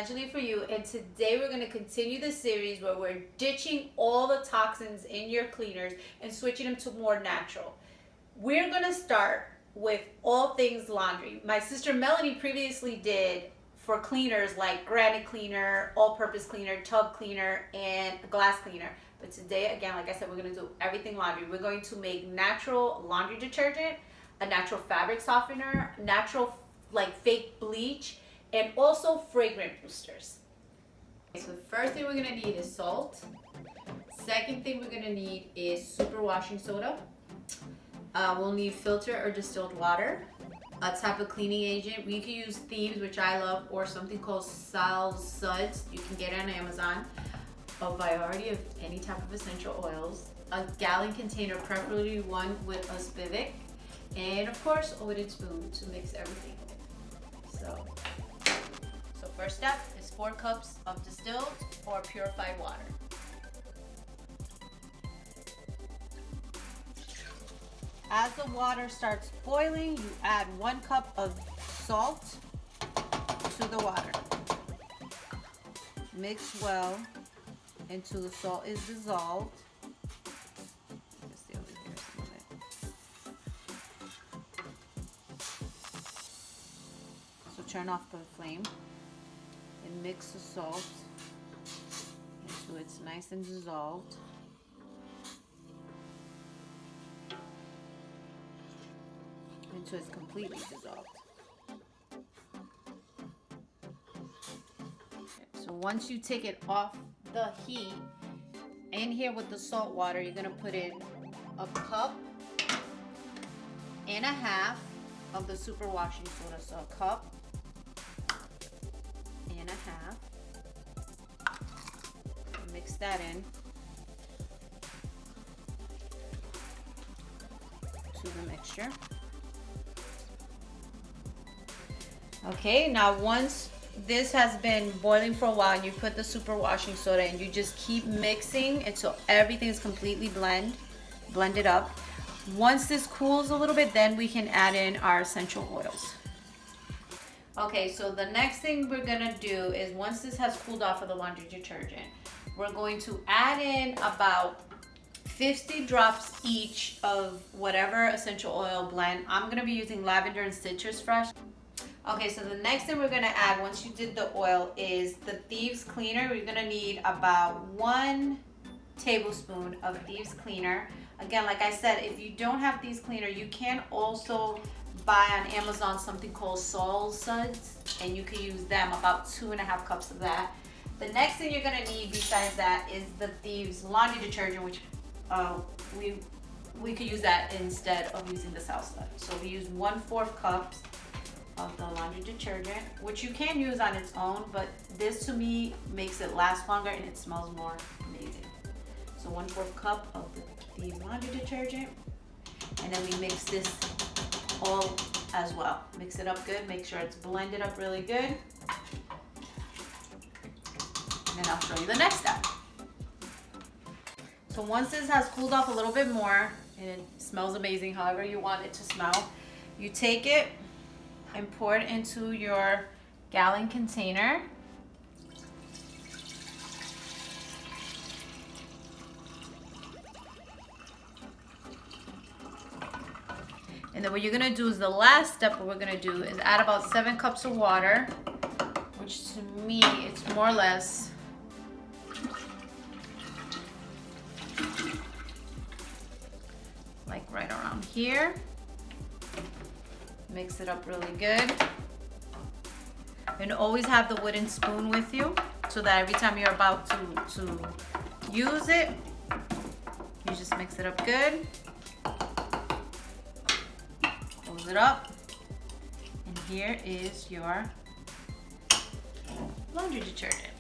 Essentially For You, and today we're going to continue the series where we're ditching all the toxins in your cleaners and switching them to more natural. We're going to start with all things laundry. My sister Melanie previously did for cleaners like granite cleaner, all-purpose cleaner, tub cleaner, and glass cleaner. But today, again, like I said, we're going to do everything laundry. We're going to make natural laundry detergent, a natural fabric softener, natural like fake bleach, and also fragrance boosters. Okay, so the first thing we're gonna need is salt. Second thing we're gonna need is super washing soda. We'll need filter or distilled water, a type of cleaning agent. We can use Thieves, which I love, or something called Sal Suds. You can get it on Amazon. A variety of any type of essential oils. A gallon container, preferably one with a spigot. And of course, a wooden spoon to mix everything. So first step is 4 cups of distilled or purified water. As the water starts boiling, you add 1 cup of salt to the water. Mix well until the salt is dissolved. So turn off the flame and mix the salt until it's nice and dissolved. Until it's completely dissolved. So once you take it off the heat, in here with the salt water, you're gonna put in a cup and a half of the super washing soda. So a cup and a half. Mix that in to the mixture. Okay, now once this has been boiling for a while and you put the super washing soda and you just keep mixing until everything is completely blended up. Once this cools a little bit, then we can add in our essential oils. Okay, so the next thing we're gonna do is once this has cooled off of the laundry detergent, we're going to add in about 50 drops each of whatever essential oil blend. I'm gonna be using lavender and citrus fresh. Okay, so the next thing we're gonna add once you did the oil is the Thieves cleaner. We're gonna need about 1 tablespoon of Thieves cleaner. Again, like I said, if you don't have Thieves cleaner, you can also buy on Amazon something called Sal Suds, and you can use them, about 2.5 cups of that. The next thing you're gonna need besides that is the Thieves laundry detergent, which we could use that instead of using the Sal Suds. So we use 1/4 cups of the laundry detergent, which you can use on its own, but this to me makes it last longer and it smells more amazing. So 1/4 cup of the Thieves laundry detergent, and then we mix this all as well. Mix it up good, make sure it's blended up really good. And then I'll show you the next step. So once this has cooled off a little bit more, and it smells amazing however you want it to smell, you take it and pour it into your gallon container. And then what you're gonna do is the last step, what we're gonna do is add about 7 cups of water, which to me, it's more or less like right around here. Mix it up really good. And always have the wooden spoon with you so that every time you're about to use it, you just mix it up good. Close it up. And here is your laundry detergent.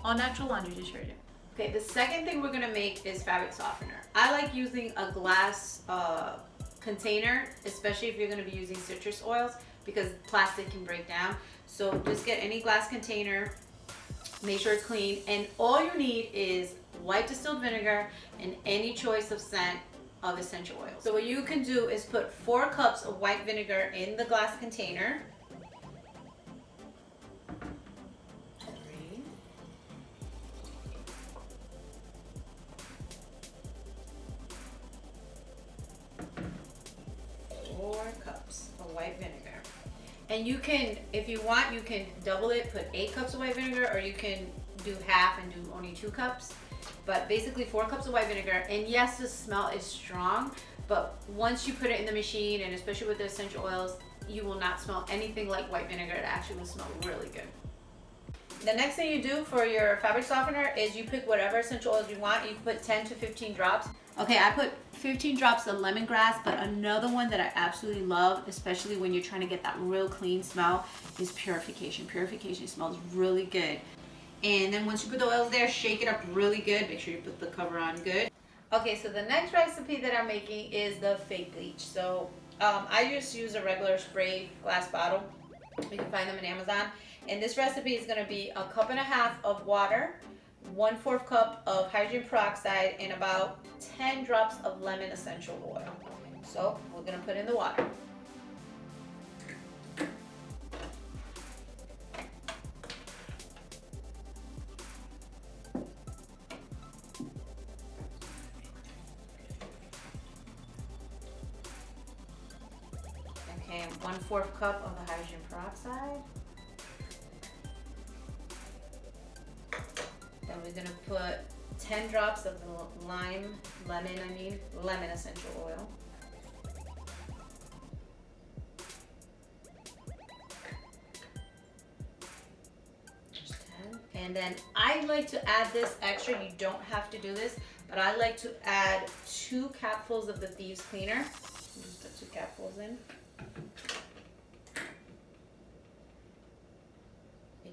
All natural laundry detergent. Okay, the second thing we're gonna make is fabric softener. I like using a glass container, especially if you're going to be using citrus oils, because plastic can break down. So just get any glass container, make sure it's clean, and all you need is white distilled vinegar and any choice of scent of essential oils. So what you can do is put 4 cups of white vinegar in the glass container. cups of white vinegar. And you can, if you want, you can double it, put 8 cups of white vinegar, or you can do half and do only 2 cups. But basically 4 cups of white vinegar. And yes, the smell is strong, but once you put it in the machine, and especially with the essential oils, you will not smell anything like white vinegar. It actually will smell really good. The next thing you do for your fabric softener is you pick whatever essential oils you want. You put 10 to 15 drops. Okay, I put 15 drops of lemongrass, but another one that I absolutely love, especially when you're trying to get that real clean smell, is Purification. Purification smells really good. And then once you put the oils there, shake it up really good. Make sure you put the cover on good. Okay, so the next recipe that I'm making is the fake bleach. So I just use a regular spray glass bottle. You can find them on Amazon. And this recipe is going to be 1.5 cups of water, 1/4 cup of hydrogen peroxide, and about 10 drops of lemon essential oil. So we're going to put in the water. Okay, 1/4 cup of the hydrogen peroxide. Then we're gonna put 10 drops of the lemon essential oil. Just 10. And then I like to add this extra. You don't have to do this, but I like to add 2 capfuls of the Thieves cleaner. Just put 2 capfuls in.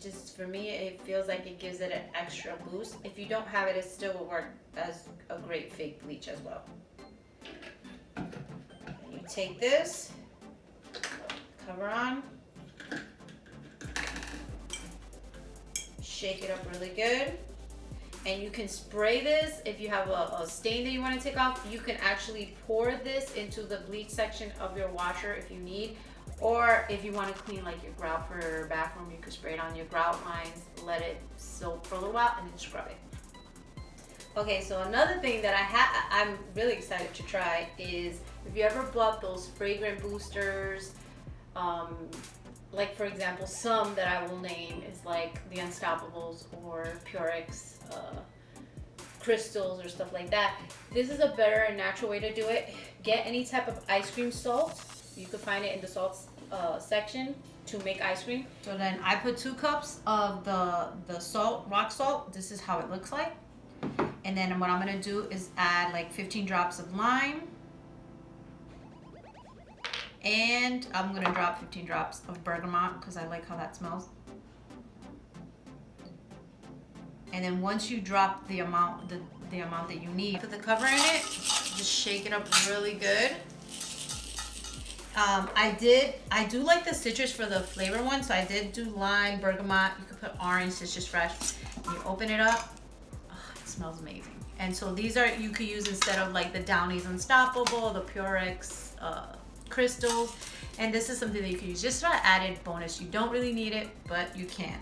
Just for me, it feels like it gives it an extra boost. If you don't have it, it still will work as a great fake bleach as well. And you take this, cover on, shake it up really good, and you can spray this. If you have a stain that you want to take off, you can actually pour this into the bleach section of your washer if you need. Or if you want to clean like your grout for your bathroom, you can spray it on your grout lines, let it soak for a little while, and then scrub it. Okay, so another thing that I'm really excited to try is if you ever bought those fragrant boosters, like for example, some that I will name is like the Unstoppables or Purex crystals or stuff like that. This is a better and natural way to do it. Get any type of ice cream salt. You can find it in the salts section to make ice cream. So then I put 2 cups of the salt, rock salt. This is how it looks like. And then what I'm gonna do is add like 15 drops of lime. And I'm gonna drop 15 drops of bergamot because I like how that smells. And then once you drop the amount that you need, put the cover in it, just shake it up really good. I do like the citrus for the flavor one, so I did do lime, bergamot. You could put orange, it's just fresh. You open it up, oh, it smells amazing. And so these are, you could use instead of like the Downey's Unstoppable, the Purex crystals. And this is something that you can use just for an added bonus. You don't really need it, but you can.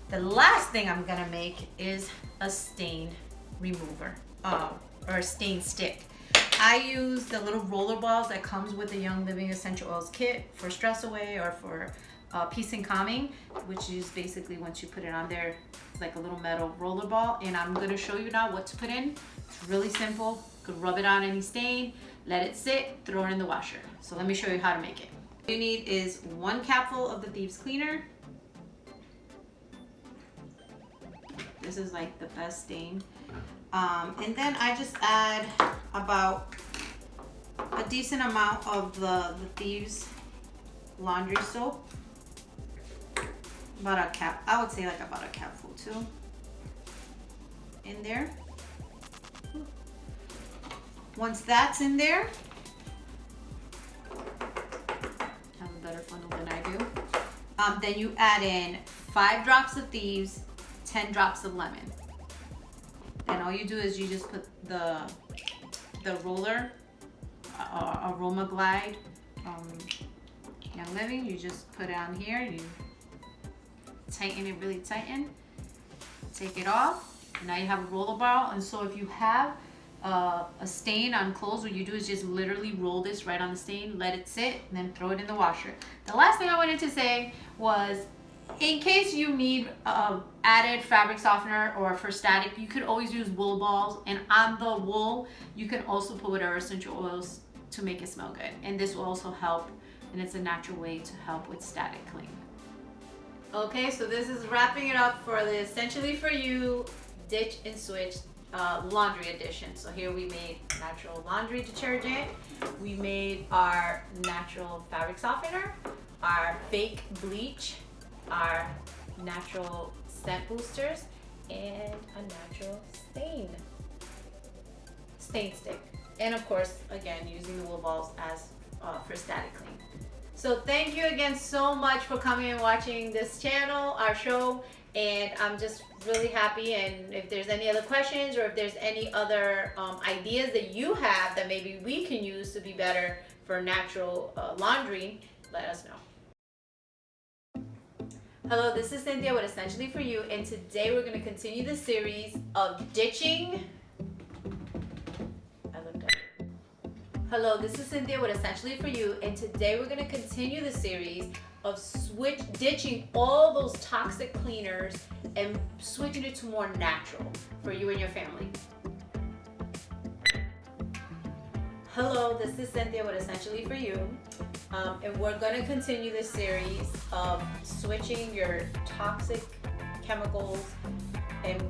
The last thing I'm gonna make is a stain remover, or a stain stick. I use the little roller balls that comes with the Young Living Essential Oils kit for stress away or for peace and calming, which is basically once you put it on there, it's like a little metal roller ball. And I'm gonna show you now what to put in. It's really simple. You could rub it on any stain, let it sit, throw it in the washer. So let me show you how to make it. What you need is 1 capful of the Thieves cleaner. This is like the best stain. And then I just add about a decent amount of the Thieves laundry soap. About a cap, I would say like about a capful too. In there. Once that's in there, have a better funnel than I do. Then you add in 5 drops of Thieves, 10 drops of lemon. And all you do is you just put the roller, Aroma Glide Young Living. You just put it on here. You tighten it really tight. Take it off. And now you have a roller ball. And so if you have a stain on clothes, what you do is just literally roll this right on the stain, let it sit, and then throw it in the washer. The last thing I wanted to say was, in case you need added fabric softener or for static, you could always use wool balls, and on the wool you can also put whatever essential oils to make it smell good, and this will also help, and it's a natural way to help with static clean. Okay, so this is wrapping it up for the Essentially For You Ditch and Switch laundry edition. So here we made natural laundry detergent, we made our natural fabric softener, our fake bleach, our natural scent boosters, and a natural stain stick, and of course again using the wool balls as for static clean. So thank you again so much for coming and watching this channel, our show, and I'm just really happy. And if there's any other questions or if there's any other ideas that you have that maybe we can use to be better for natural laundry, let us know. Hello, this is Cynthia with Essentially For You, and today we're going to continue the series of ditching. Hello, this is Cynthia with Essentially For You, and today we're going to continue the series of ditching all those toxic cleaners and switching it to more natural for you and your family. Hello, this is Cynthia with Essentially For You, and we're going to continue this series of switching your toxic chemicals and